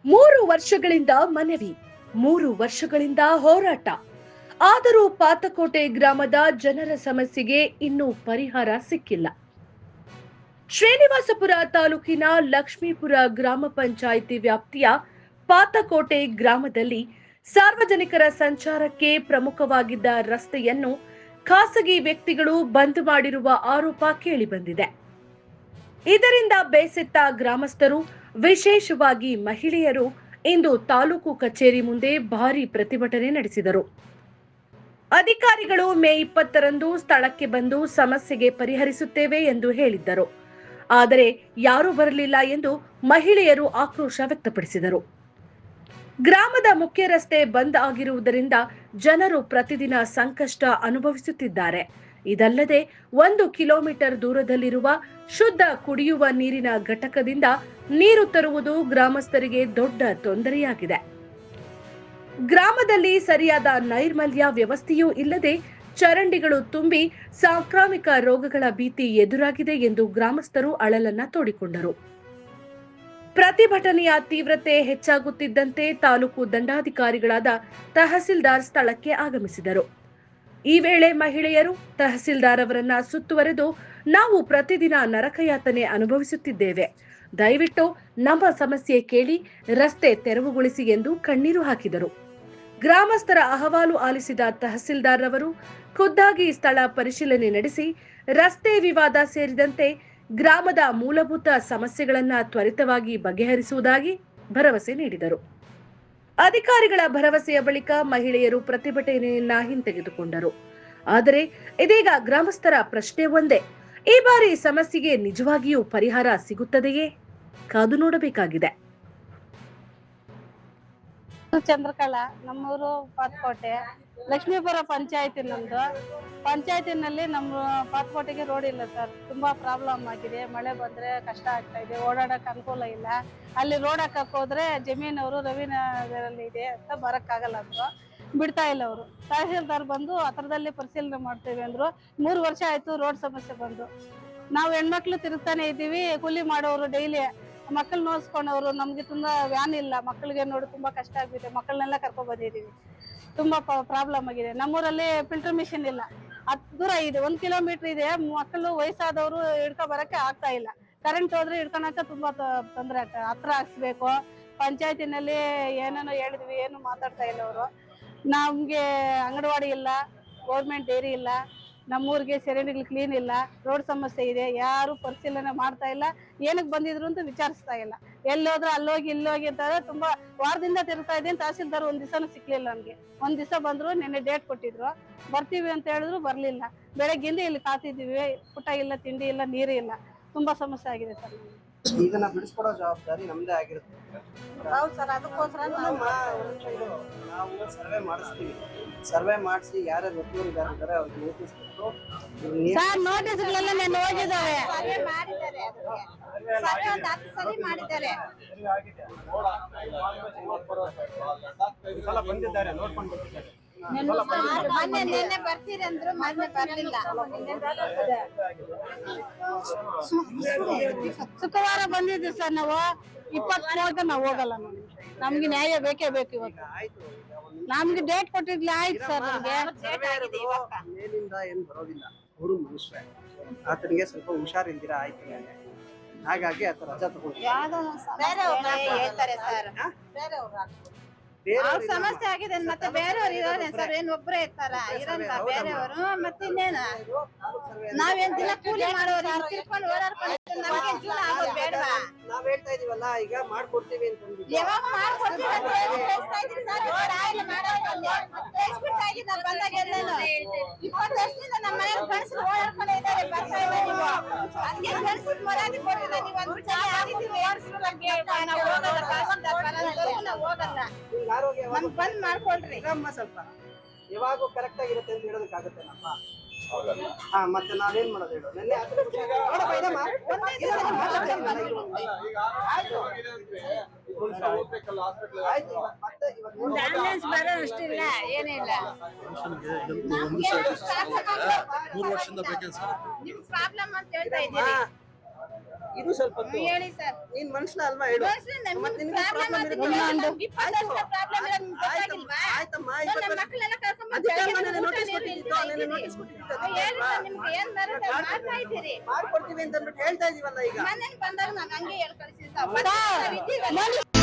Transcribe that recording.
3 ವರ್ಷಗಳಿಂದ ಮನವಿ, 3 ವರ್ಷಗಳಿಂದ ಹೋರಾಟ. ಆದರೂ ಪಾತಕೋಟೆ ಗ್ರಾಮದ ಜನರ ಸಮಸ್ಯೆಗೆ ಇನ್ನೂ ಪರಿಹಾರ ಸಿಕ್ಕಿಲ್ಲ. ಶ್ರೀನಿವಾಸಪುರ ತಾಲೂಕಿನ ಲಕ್ಷ್ಮೀಪುರ ಗ್ರಾಮ ಪಂಚಾಯಿತಿ ವ್ಯಾಪ್ತಿಯ ಪಾತಕೋಟೆ ಗ್ರಾಮದಲ್ಲಿ ಸಾರ್ವಜನಿಕರ ಸಂಚಾರಕ್ಕೆ ಪ್ರಮುಖವಾಗಿದ್ದ ರಸ್ತೆಯನ್ನು ಖಾಸಗಿ ವ್ಯಕ್ತಿಗಳು ಬಂದ್ ಮಾಡಿರುವ ಆರೋಪ ಕೇಳಿಬಂದಿದೆ. ಇದರಿಂದ ಬೇಸತ್ತ ಗ್ರಾಮಸ್ಥರು, ವಿಶೇಷವಾಗಿ ಮಹಿಳೆಯರು ಇಂದು ತಾಲೂಕು ಕಚೇರಿ ಮುಂದೆ ಭಾರೀ ಪ್ರತಿಭಟನೆ ನಡೆಸಿದರು. ಅಧಿಕಾರಿಗಳು ಮೇ 20ರಂದು ಸ್ಥಳಕ್ಕೆ ಬಂದು ಸಮಸ್ಯೆಗೆ ಪರಿಹರಿಸುತ್ತೇವೆ ಎಂದು ಹೇಳಿದ್ದರು. ಆದರೆ ಯಾರೂ ಬರಲಿಲ್ಲ ಎಂದು ಮಹಿಳೆಯರು ಆಕ್ರೋಶ ವ್ಯಕ್ತಪಡಿಸಿದರು. ಗ್ರಾಮದ ಮುಖ್ಯ ರಸ್ತೆ ಬಂದ್ ಆಗಿರುವುದರಿಂದ ಜನರು ಪ್ರತಿದಿನ ಸಂಕಷ್ಟ ಅನುಭವಿಸುತ್ತಿದ್ದಾರೆ. ಇದಲ್ಲದೆ 1 ಕಿಲೋಮೀಟರ್ ದೂರದಲ್ಲಿರುವ ಶುದ್ಧ ಕುಡಿಯುವ ನೀರಿನ ಘಟಕದಿಂದ ನೀರು ತರುವುದು ಗ್ರಾಮಸ್ಥರಿಗೆ ದೊಡ್ಡ ತೊಂದರೆಯಾಗಿದೆ. ಗ್ರಾಮದಲ್ಲಿ ಸರಿಯಾದ ನೈರ್ಮಲ್ಯ ವ್ಯವಸ್ಥೆಯೂ ಇಲ್ಲದೆ ಚರಂಡಿಗಳು ತುಂಬಿ ಸಾಂಕ್ರಾಮಿಕ ರೋಗಗಳ ಭೀತಿ ಎದುರಾಗಿದೆ ಎಂದು ಗ್ರಾಮಸ್ಥರು ಅಳಲನ್ನ ತೋಡಿಕೊಂಡರು. ಪ್ರತಿಭಟನೆಯ ತೀವ್ರತೆ ಹೆಚ್ಚಾಗುತ್ತಿದ್ದಂತೆ ತಾಲೂಕು ದಂಡಾಧಿಕಾರಿಗಳಾದ ತಹಸೀಲ್ದಾರ್ ಸ್ಥಳಕ್ಕೆ ಆಗಮಿಸಿದರು. ಈ ವೇಳೆ ಮಹಿಳೆಯರು ತಹಸೀಲ್ದಾರ್ ಅವರನ್ನ ಸುತ್ತುವರೆದು, ನಾವು ಪ್ರತಿದಿನ ನರಕಯಾತನೆ ಅನುಭವಿಸುತ್ತಿದ್ದೇವೆ, ದಯವಿಟ್ಟು ನಮ್ಮ ಸಮಸ್ಯೆ ಕೇಳಿ ರಸ್ತೆ ತೆರವುಗೊಳಿಸಿ ಎಂದು ಕಣ್ಣೀರು ಹಾಕಿದರು. ಗ್ರಾಮಸ್ಥರ ಅಹವಾಲು ಆಲಿಸಿದ ತಹಸೀಲ್ದಾರ್ ಅವರು ಖುದ್ದಾಗಿ ಸ್ಥಳ ಪರಿಶೀಲನೆ ನಡೆಸಿ ರಸ್ತೆ ವಿವಾದ ಸೇರಿದಂತೆ ಗ್ರಾಮದ ಮೂಲಭೂತ ಸಮಸ್ಯೆಗಳನ್ನು ತ್ವರಿತವಾಗಿ ಬಗೆಹರಿಸುವುದಾಗಿ ಭರವಸೆ ನೀಡಿದರು. ಅಧಿಕಾರಿಗಳ ಭರವಸೆಯ ಬಳಿಕ ಮಹಿಳೆಯರು ಪ್ರತಿಭಟನೆಯನ್ನ ಹಿಂತೆಗೆದುಕೊಂಡರು. ಆದರೆ ಇದೀಗ ಗ್ರಾಮಸ್ಥರ ಪ್ರಶ್ನೆ ಒಂದೇ, ಈ ಬಾರಿ ಸಮಸ್ಯೆಗೆ ನಿಜವಾಗಿಯೂ ಪರಿಹಾರ ಸಿಗುತ್ತದೆಯೇ? ಕಾದು ನೋಡಬೇಕಾಗಿದೆ. ಚಂದ್ರಕಲಾ, ನಮ್ಮೂರು ಪಾತಕೋಟೆ, ಲಕ್ಷ್ಮೀಪುರ ಪಂಚಾಯತಿ. ನಮ್ದು ಪಂಚಾಯತಿನಲ್ಲಿ ನಮ್ಮ ಪಾತಕೋಟೆಗೆ ರೋಡ್ ಇಲ್ಲ ಸರ್. ತುಂಬಾ ಪ್ರಾಬ್ಲಮ್ ಆಗಿದೆ. ಮಳೆ ಬಂದ್ರೆ ಕಷ್ಟ ಆಗ್ತಾ ಇದೆ, ಓಡಾಡಕ್ ಅನುಕೂಲ ಇಲ್ಲ. ಅಲ್ಲಿ ರೋಡ್ ಹಾಕಕ್ ಹೋದ್ರೆ ಜಮೀನವರು ರವಿನಗರಲ್ಲಿ ಇದೆ ಅಂತ ಬರಕ್ಕಾಗಲ್ಲ ಅಂದ್ರು, ಬಿಡ್ತಾ ಇಲ್ಲ ಅವರು. ತಹಸೀಲ್ದಾರ್ ಬಂದು ಹತ್ರದಲ್ಲಿ ಪರಿಶೀಲನೆ ಮಾಡ್ತೇವೆ ಅಂದ್ರು. 3 ವರ್ಷ ಆಯ್ತು ರೋಡ್ ಸಮಸ್ಯೆ ಬಂದು. ನಾವು ಹೆಣ್ಮಕ್ಳು ತಿರುಗ್ತಾನೆ ಇದ್ದೀವಿ, ಕೂಲಿ ಮಾಡೋರು ಡೈಲಿ ಮಕ್ಕಳು ನೋಡ್ಸ್ಕೊಂಡವ್ರು. ನಮ್ಗೆ ತುಂಬಾ ವ್ಯಾನ್ ಇಲ್ಲ, ಮಕ್ಕಳಿಗೆ ನೋಡಿ ತುಂಬಾ ಕಷ್ಟ ಆಗ್ಬಿದೆ. ಮಕ್ಕಳನ್ನೆಲ್ಲ ಕರ್ಕೊಂಡ್ ಬಂದಿದೀವಿ, ತುಂಬಾ ಪ್ರಾಬ್ಲಮ್ ಆಗಿದೆ. ನಮ್ಮೂರಲ್ಲಿ ಫಿಲ್ಟರ್ ಮಿಷಿನ್ ಇಲ್ಲ, ದೂರ ಇದೆ, 1 ಕಿಲೋಮೀಟರ್ ಇದೆ. ಮಕ್ಕಳು ವಯಸ್ಸಾದವರು ಹಿಡ್ಕೊ ಬರಕ್ಕೆ ಆಗ್ತಾ ಇಲ್ಲ. ಕರೆಂಟ್ ಹೋದ್ರೆ ಹಿಡ್ಕೊಳಕ ತುಂಬಾ ತೊಂದರೆ ಆಗ್ತದೆ. ಹತ್ರ ಹಾಕ್ಸ್ಬೇಕು. ಪಂಚಾಯತಿನಲ್ಲಿ ಏನೇನೋ ಹೇಳಿದ್ವಿ, ಏನು ಮಾತಾಡ್ತಾ ಇಲ್ಲ ಅವರು. ನಮ್ಗೆ ಅಂಗನವಾಡಿ ಇಲ್ಲ, ಗೌರ್ಮೆಂಟ್ ಡೈರಿ ಇಲ್ಲ, ನಮ್ಮೂರಿಗೆ ಚರಂಡಿಗಳು ಕ್ಲೀನ್ ಇಲ್ಲ, ರೋಡ್ ಸಮಸ್ಯೆ ಇದೆ. ಯಾರು ಪರಿಶೀಲನೆ ಮಾಡ್ತಾ ಇಲ್ಲ, ಏನಕ್ಕೆ ಬಂದಿದ್ರು ಅಂತ ವಿಚಾರಿಸ್ತಾ ಇಲ್ಲ. ಎಲ್ಲೋದ್ರು ಅಲ್ಲೋಗಿ ಇಲ್ಲೋಗಿ ಅಂತ ತುಂಬಾ ವಾರದಿಂದ ತಿರುಗ್ತಾ ಇದ್ದೀನಿ. ತಹಸೀಲ್ದಾರ್ ಒಂದ್ ದಿವಸನೂ ಸಿಕ್ಲಿಲ್ಲ ನಮ್ಗೆ. ಒಂದ್ ದಿವಸ ಬಂದ್ರು, ನಿನ್ನೆ ಡೇಟ್ ಕೊಟ್ಟಿದ್ರು, ಬರ್ತೀವಿ ಅಂತ ಹೇಳಿದ್ರು, ಬರ್ಲಿಲ್ಲ. ಬೆಳಗ್ಗಿಂದ ಇಲ್ಲಿ ಕಾತಿದೀವಿ, ಊಟ ಇಲ್ಲ, ತಿಂಡಿ ಇಲ್ಲ, ನೀರು ಇಲ್ಲ. ತುಂಬಾ ಸಮಸ್ಯೆ ಆಗಿದೆ ಸರ್. ಇದನ್ನ ಬಿಡಿಸ್ಕೊಡೋ ಜವಾಬ್ದಾರಿ ನಮ್ದೇ ಆಗಿರುತ್ತೆ. ಹೌದು ಸರ್, ಅದಕ್ಕೋಸ್ಕರ ನಾವು ಸರ್ವೆ ಮಾಡಿಸ್ತೀವಿ. ಸರ್ವೆ ಮಾಡಿಸಿ ಯಾರ್ಯಾರು ಒತ್ತುವರಿದಾರಿದ್ದಾರೆ ಅವ್ರಿಗೆ ನೋಟಿಸ್ ಕೊಟ್ಟು ಸರ್, ನೋಟಿಸ್ಗಳೆಲ್ಲ ನಾನು ಹೋಗಿದ್ದಾವೆ. ಬಂದಿದ್ದಾರೆ, ನೋಡ್ಕೊಂಡು ಬರ್ತಿದ್ದಾರೆ. ನಿನ್ನೆ ಬರ್ತೀರಿ ಅಂದ್ರು, ಮೊನ್ನೆ ಬರ್ಲಿಲ್ಲ. ಶುಕ್ರವಾರ ಬಂದಿದ್ವಿ ಸರ್. ನಾವು 23 ನಾವು ಹೋಗಲ್ಲ. ನಮ್ಗೆ ನ್ಯಾಯ ಬೇಕೇ ಬೇಕು. ಇವತ್ತು ನಮ್ಗೆ ಡೇಟ್ ಕೊಟ್ಟಿರ್ಲಿ, ಆಯ್ತು ಸರ್. ಮೇಲಿಂದ ಏನ್ ಬರೋದಿಲ್ಲ, ಅವರು ಮನುಷ್ಯರೇ. ಆತನಿಗೆ ಸ್ವಲ್ಪ ಹುಷಾರಿಲ್ದಿರ ಆಯ್ತು ಮೇಲೆ, ಹಾಗಾಗಿ ಆತ ರಜಾ ಅವ್ರ ಸಮಸ್ಯೆ ಆಗಿದೆ. ಮತ್ತೆ ಬೇರೆಯವ್ರು ಇರೋರೆ ಸರ್, ಏನ್ ಒಬ್ಬರೇ ಇರ್ತಾರ? ಇರಲ್ಲ ಬೇರೆಯವರು. ಮತ್ತೆ ಇನ್ನೇನ, ನಾವೇನ್ ದಿನ ಕೂಲಿ ಮಾಡೋರು ತಿರ್ಕೊಂಡು ಓಡಾಡ್ಕೊಂಡು ನಮ್ಗೆ ಜೀವನ ಆಗೋದು ಬೇಡವಾ? ನಾವ್ ಹೇಳ್ತಾ ಇದೀವಲ್ಲ, ಈಗ ಮಾಡ್ಕೊಡ್ತೀವಿ ಅಂತ ಯಾವಾಗ ಮಾಡ್ಕೊಡ್ತೀವಿ ಅಂತ ಹೇಳ್ತಾ ಇದೀವಿ ಸರ್. ಎಕ್ಸ್ಪೆಕ್ಟ್ ಆಗಿದೆ ನಾವು ಬಂದಾಗ ಎಲ್ಲಾನು. 20 ವರ್ಷದಿಂದ ನಮ್ಮ ಮನೆಯಲ್ಲಿ ಗಂಡಸರು ಓಡಾಡ್ಕೊಂಡು ಇದ್ದಾರೆ, ಬರ್ತಾ ಇಲ್ಲ ನೀವು. ಅದಕ್ಕೆ ಗಂಡಸರು ಮರ್ಯಾದೆ ಕೊಟ್ಟಿಲ್ಲ. ನೀವು ಒಂದು ಸಲ ಆಗಿದ್ದೀವಿ, ನಾವು ಹೋಗಲ್ಲ, ತಹಸೀಲ್ದಾರ್ ಬರೋವರೆಗೂ ನಾವು ಹೋಗಲ್ಲ. ನಮ್ಗೆ ಬಂದ್ ಮಾಡ್ಕೊಳ್ರಿ. ಸ್ವಲ್ಪ ಯಾವಾಗೂ ಕರೆಕ್ಟ್ ಆಗಿರುತ್ತೆ ಅಂತ ಹೇಳೋದಕ್ಕಾಗುತ್ತೆ ನಮ್ಮ. ಹಾ, ಮತ್ತೆ ನಾವೇನ್ ಮಾಡೋದು ಹೇಳು? ನೆನ್ನೆ ಆಂಬುಲೆನ್ಸ್ ಬರೋ ಅಷ್ಟಿಲ್ಲ, ಏನಿಲ್ಲ. ನಿಮ್ ಪ್ರಾಬ್ಲಮ್ ಅಂತ ಹೇಳ್ತಾ ಇದ್ದೀರಿ. ಇದು ಸ್ವಲ್ಪ ಹೊತ್ತು. ಹೇಳಿ ಸರ್. ನೀನ್ ಮನುಷ್ಯ ಅಲ್ವಾ ಹೇಳು. ಮನುಷ್ಯರು ನಮ್ಗೆ ಮತ್ತೆ ನಿನಗೆ problem ಪ್ರಾಬ್ಲಮ್ ಆದ್ರೆ ಇರುತ್ತೆ. ನಮ್ಗೆ 20 ವರ್ಷ problem ಇರೋದು ನಿಮ್ಗೆ ಗೊತ್ತಾಗಿಲ್ವಾ? ಆಯ್ತಮ್ಮ ನಮ್ಮ ಮಕ್ಕಳೆಲ್ಲ ಕರ್ಕೊಂಡ್ ಅದಕ್ಕೆ ಬೆಳಗ್ಗೆ ಮನೇಲಿ ಊಟ ನೋಟಿಸ್ ನೀರು ಕೊಟ್ಟಿದ್ದು ಇಲ್ದಿರ ಇದ್ದೀರಿ. ನೋಟಿಸ್ ಕೊಟ್ಟಿದ್ದು ಹೇಳಿ ಸರ್, ನಿಮ್ಗೆ ಏನ್ ಬರುತ್ತೆ ಅದ್ ಮಾಡ್ತಾ ಇದ್ದೀರಿ. ಮಾಡ್ಕೊಡ್ತೀವಿ ಅಂತ ಅಂದ್ಬಿಟ್ಟು ಹೇಳ್ತಾ ಇದೀವಲ್ಲ ಈಗ. ಮನೇಲಿ ಬಂದಾಗ ನಾನು ಹಂಗೆ ಹೇಳ್ ಕಳ್ಸಿದ್ದೆ ಸರ್. ಮತ್ತೆ ನಾವ್ ಇದ್ದೀವಲ್ಲ.